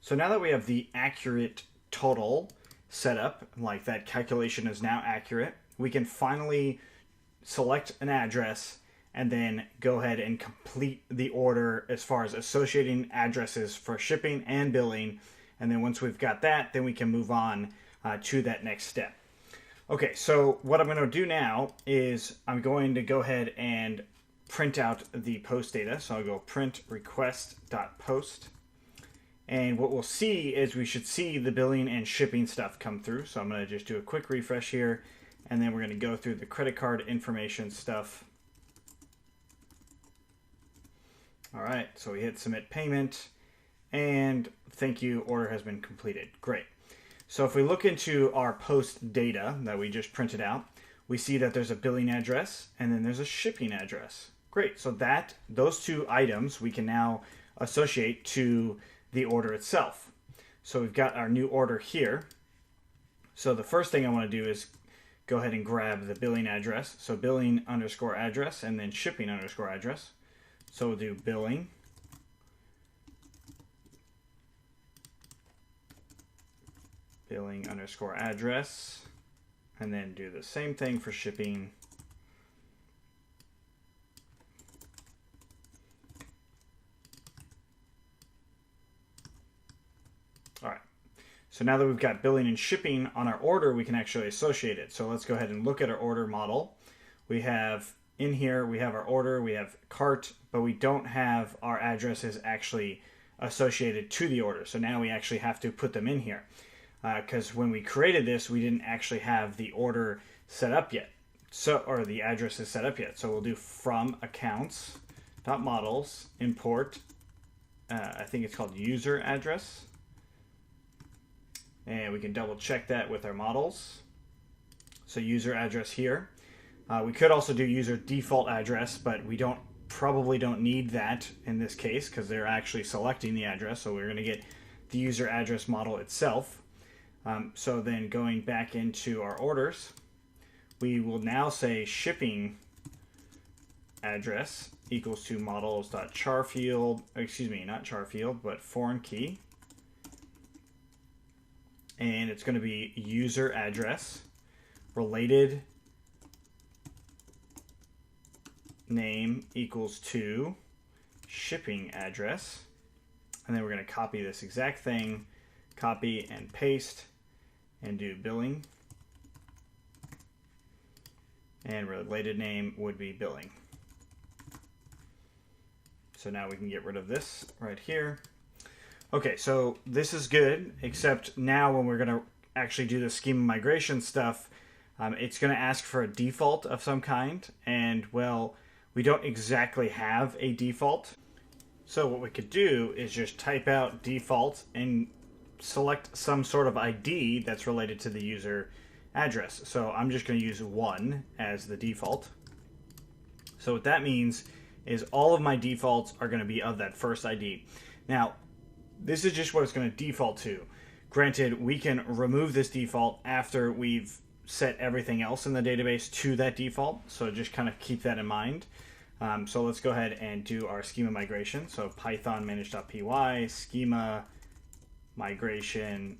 So now that we have the accurate total set up, like that calculation is now accurate, we can finally select an address and then go ahead and complete the order as far as associating addresses for shipping and billing. And then once we've got that, then we can move on to that next step. Okay, so what I'm going to do now is I'm going to go ahead and print out the post data. So I'll go print request.post. And what we'll see is we should see the billing and shipping stuff come through. So I'm going to just do a quick refresh here. And then we're going to go through the credit card information stuff. All right, so we hit submit payment. And thank you, order has been completed. Great. So if we look into our post data that we just printed out, we see that there's a billing address and then there's a shipping address. Great. So those two items we can now associate to the order itself. So we've got our new order here. So the first thing I want to do is go ahead and grab the billing address. So billing underscore address and then shipping underscore address. So we'll do billing. Billing underscore address. And then do the same thing for shipping. All right. So now that we've got billing and shipping on our order, we can actually associate it. So let's go ahead and look at our order model. We have in here, we have our order, we have cart, but we don't have our addresses actually associated to the order. So now we actually have to put them in here. Because when we created this, we didn't actually have the order set up yet. Or the address is set up yet. So we'll do from accounts.models import, I think it's called user address. And we can double check that with our models. So user address here. We could also do user default address, but we probably don't need that in this case because they're actually selecting the address. So we're going to get the user address model itself. So then going back into our orders, we will now say shipping address equals to models.char field, excuse me, not char field, but foreign key. And it's going to be user address related name equals to shipping address. And then we're going to copy this exact thing, copy and paste, and do billing. And related name would be billing. So now we can get rid of this right here. Okay, so this is good, except now when we're going to actually do the schema migration stuff, it's going to ask for a default of some kind. And, well, we don't exactly have a default. So what we could do is just type out default and select some sort of ID that's related to the user address. So I'm just going to use 1 as the default. So what that means is all of my defaults are going to be of that first ID. Now, this is just what it's going to default to. Granted, we can remove this default after we've set everything else in the database to that default. So just kind of keep that in mind. So let's go ahead and do our schema migration. So Python manage.py, schema migration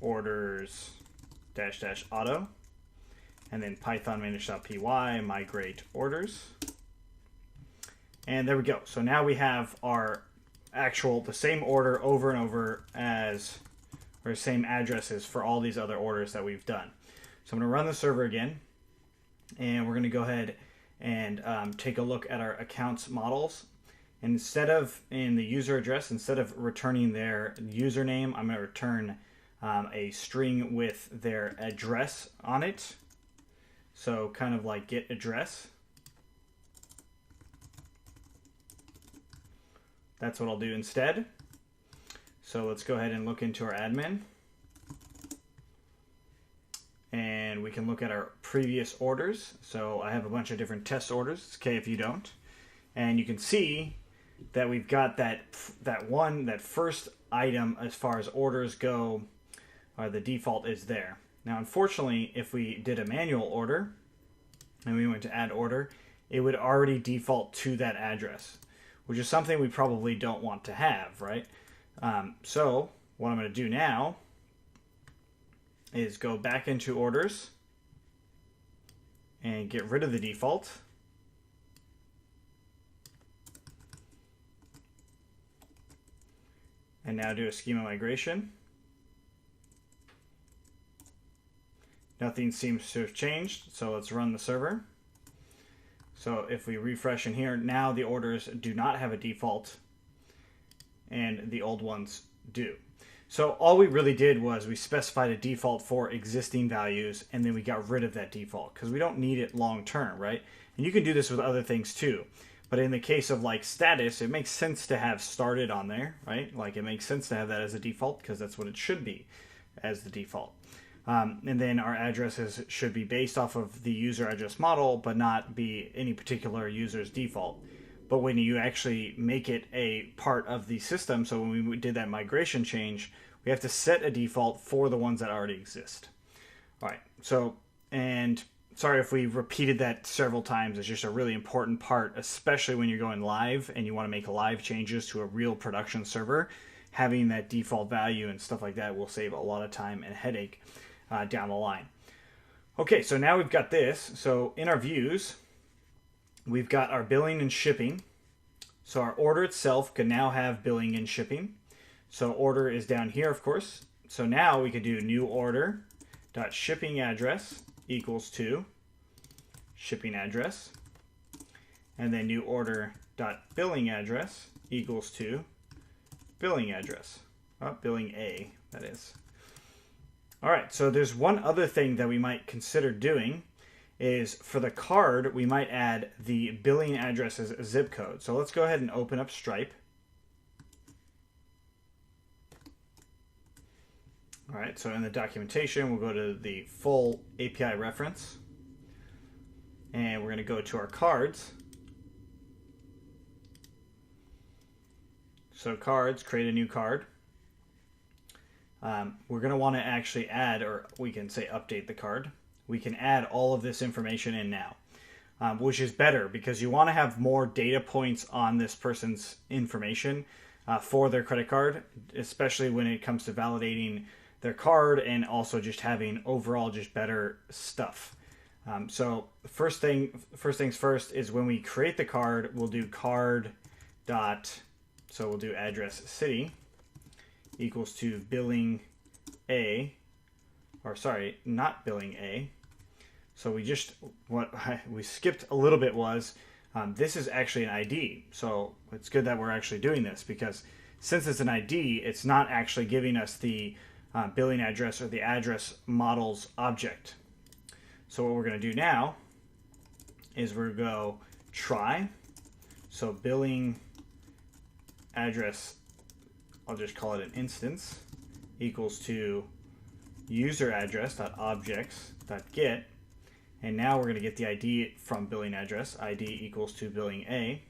orders -- auto. And then Python manage.py migrate orders. And there we go. So now we have our the same order over and over or same addresses for all these other orders that we've done. So I'm going to run the server again, and we're going to go ahead and take a look at our accounts models. And instead of in the user address, instead of returning their username, I'm going to return a string with their address on it. So kind of like get address. That's what I'll do instead. So let's go ahead and look into our admin. And we can look at our previous orders. So I have a bunch of different test orders. It's okay if you don't. And you can see that we've got that first item as far as orders go, or the default is there. Now, unfortunately, if we did a manual order and we went to add order, it would already default to that address, which is something we probably don't want to have, right? So what I'm going to do now is go back into orders and get rid of the default. And now do a schema migration. Nothing seems to have changed, so let's run the server. So if we refresh in here, now the orders do not have a default, and the old ones do. So all we really did was we specified a default for existing values, and then we got rid of that default because we don't need it long term, right? And you can do this with other things too. But in the case of like status, it makes sense to have started on there, right? Like it makes sense to have that as a default because that's what it should be as the default. And then our addresses should be based off of the user address model, but not be any particular user's default. But when you actually make it a part of the system, so when we did that migration change, we have to set a default for the ones that already exist. All right, so, and sorry if we repeated that several times. It's just a really important part, especially when you're going live and you want to make live changes to a real production server. Having that default value and stuff like that will save a lot of time and headache down the line. Okay, so now we've got this. So in our views, we've got our billing and shipping. So our order itself can now have billing and shipping. So order is down here, of course. So now we could do new order dot shipping address equals to shipping address, and then new order dot billing address equals to billing address. Billing A, that is. All right, so there's one other thing that we might consider doing is for the card, we might add the billing address as a zip code. So let's go ahead and open up Stripe. All right, so in the documentation, we'll go to the full API reference. And we're going to go to our cards. So cards, create a new card. We're going to want to actually add, or we can say update the card. We can add all of this information in now, which is better because you want to have more data points on this person's information for their credit card, especially when it comes to validating their card and also just having overall just better stuff. So first things first is when we create the card, we'll do card dot, so we'll do address city equals to billing A, or sorry, not billing A. So what we skipped a little bit was, this is actually an ID. So it's good that we're actually doing this because since it's an ID, it's not actually giving us the billing address or the address models object. So what we're going to do now is we're going to go try. So billing address, I'll just call it an instance, equals to user address.objects.get. And now we're going to get the ID from billing address, ID equals to billing A.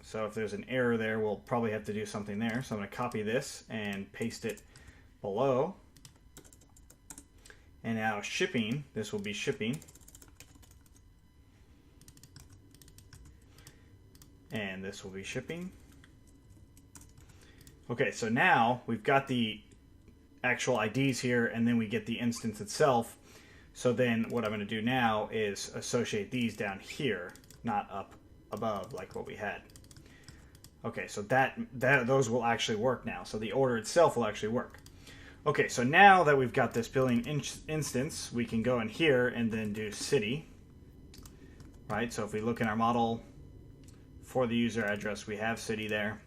So if there's an error there, we'll probably have to do something there. So I'm going to copy this and paste it below. And now shipping, this will be shipping. And this will be shipping. Okay, so now we've got the actual IDs here, and then we get the instance itself. So then what I'm going to do now is associate these down here, not up above like what we had. Okay, so those will actually work now. So the order itself will actually work. Okay, so now that we've got this billing instance, we can go in here and then do city. Right, so if we look in our model for the user address, we have city there.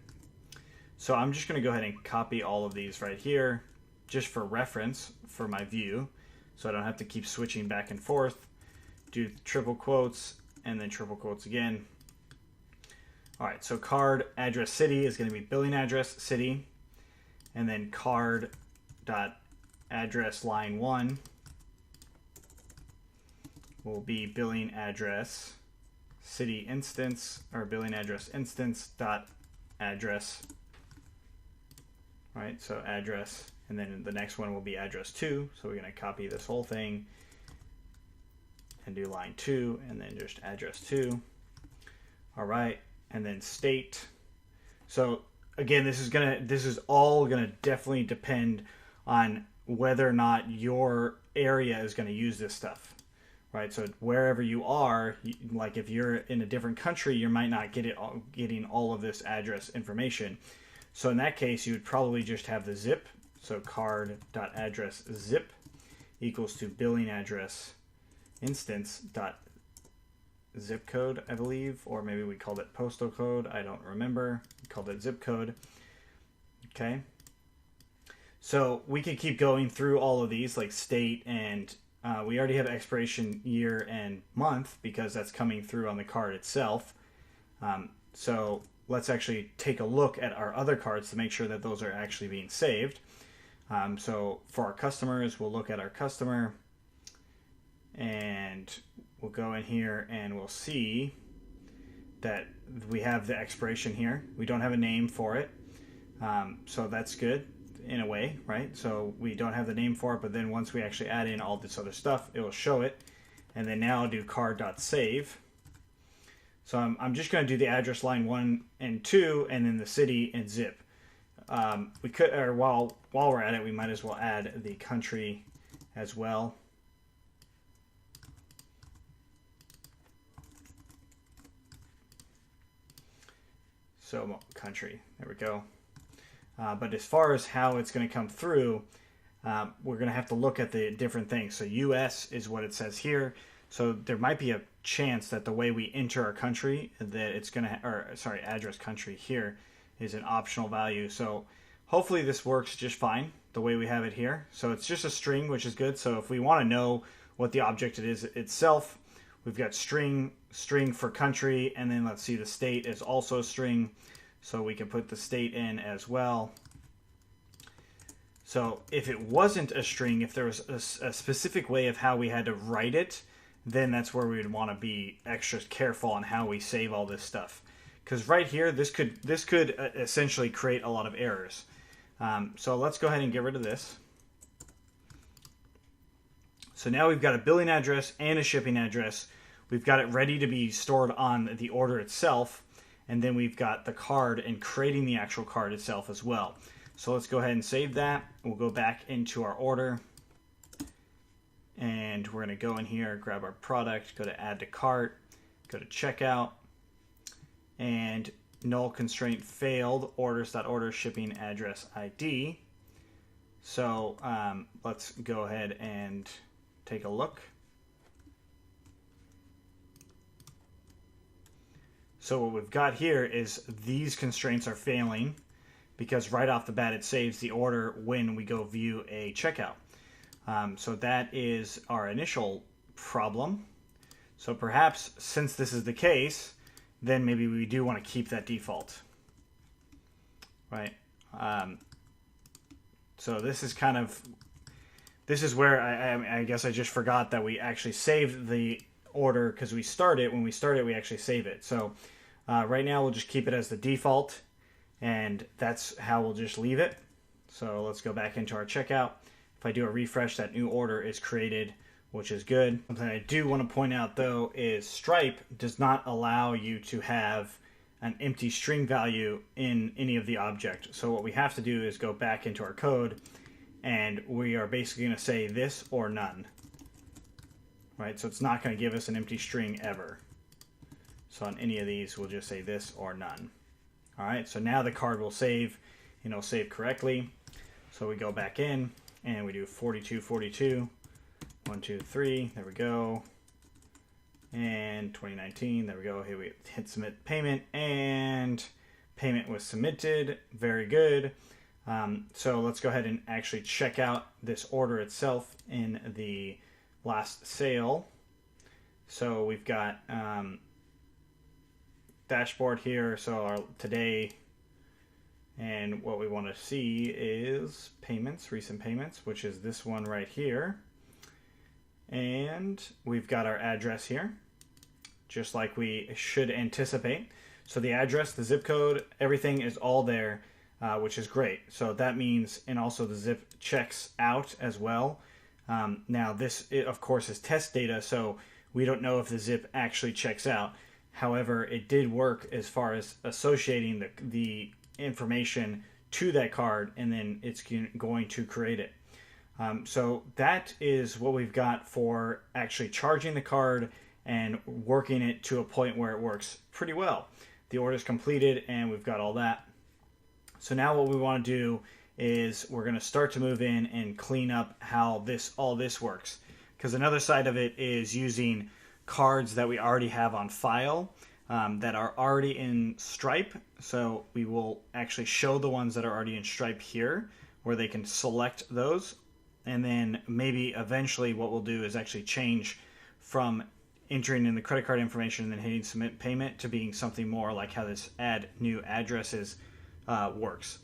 So I'm just going to go ahead and copy all of these right here just for reference for my view, so I don't have to keep switching back and forth. Do triple quotes and then triple quotes again. All right, so card address city is going to be billing address city, and then card dot address line 1 will be billing address city instance, or billing address instance dot address. Right, so address, and then the next one will be address 2. So we're going to copy this whole thing and do line 2, and then just address 2. All right, and then state. So again, this is all gonna definitely depend on whether or not your area is going to use this stuff, right? So wherever you are, like if you're in a different country, you might not getting all of this address information. So in that case, you would probably just have the zip. So card.address zip equals to billing address instance dot zip code, I believe, or maybe we called it postal code. I don't remember. We called it zip code. Okay. So we could keep going through all of these, like state, and we already have expiration year and month because that's coming through on the card itself. So let's actually take a look at our other cards to make sure that those are actually being saved. So for our customers, we'll look at our customer, and we'll go in here and we'll see that we have the expiration here. We don't have a name for it, so that's good in a way, right? So we don't have the name for it, but then once we actually add in all this other stuff, it will show it. And then now I'll do card.save. So I'm just going to do the address line 1 and 2, and then the city and zip. We could, or while we're at it, we might as well add the country as well. So country, there we go. But as far as how it's going to come through, we're going to have to look at the different things. So US is what it says here. So there might be a chance that the way we enter our country, that it's going to, or sorry, address country here is an optional value. So hopefully this works just fine the way we have it here. So it's just a string, which is good. So if we want to know what the object it is itself, we've got string for country, and then let's see, the state is also string. So we can put the state in as well. So if it wasn't a string, if there was a specific way of how we had to write it, then that's where we would want to be extra careful on how we save all this stuff. Because right here, this could essentially create a lot of errors. So let's go ahead and get rid of this. So now we've got a billing address and a shipping address. We've got it ready to be stored on the order itself. And then we've got the card and creating the actual card itself as well. So let's go ahead and save that. We'll go back into our order. And we're going to go in here, grab our product, go to add to cart, go to checkout. And null constraint failed, orders.order shipping address ID. So let's go ahead and take a look. So what we've got here is these constraints are failing because right off the bat it saves the order when we go view a checkout. So that is our initial problem. So perhaps since this is the case, then maybe we do want to keep that default, right? So this is kind of, this is where I guess I just forgot that we actually saved the order because we start it. When we start it, we actually save it. So right now we'll just keep it as the default, and that's how we'll just leave it. So let's go back into our checkout. If I do a refresh, that new order is created, which is good. Something I do want to point out though is Stripe does not allow you to have an empty string value in any of the object. So what we have to do is go back into our code, and we are basically going to say this or none. Right, so it's not going to give us an empty string ever. So on any of these, we'll just say this or none. All right, so now the card will save, and it'll save correctly. So we go back in, and we do 4242, 1, 2, 3, there we go. And 2019, there we go. Here we hit submit payment, and payment was submitted. Very good. So let's go ahead and actually check out this order itself in the last sale. So we've got dashboard here, so our today, and what we want to see is payments, recent payments, which is this one right here. And we've got our address here, just like we should anticipate. So the address, the zip code, everything is all there, which is great. So that means, and also the zip checks out as well. Now this, of course, is test data, so we don't know if the zip actually checks out. However, it did work as far as associating the information to that card, and then it's going to create it. So that is what we've got for actually charging the card and working it to a point where it works pretty well. The order is completed and we've got all that. So now what we want to do is we're going to start to move in and clean up how all this works. Because another side of it is using cards that we already have on file that are already in Stripe. So we will actually show the ones that are already in Stripe here, where they can select those. And then maybe eventually what we'll do is actually change from entering in the credit card information and then hitting submit payment to being something more like how this add new addresses works.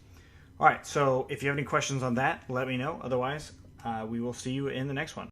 All right, so if you have any questions on that, let me know. Otherwise, we will see you in the next one.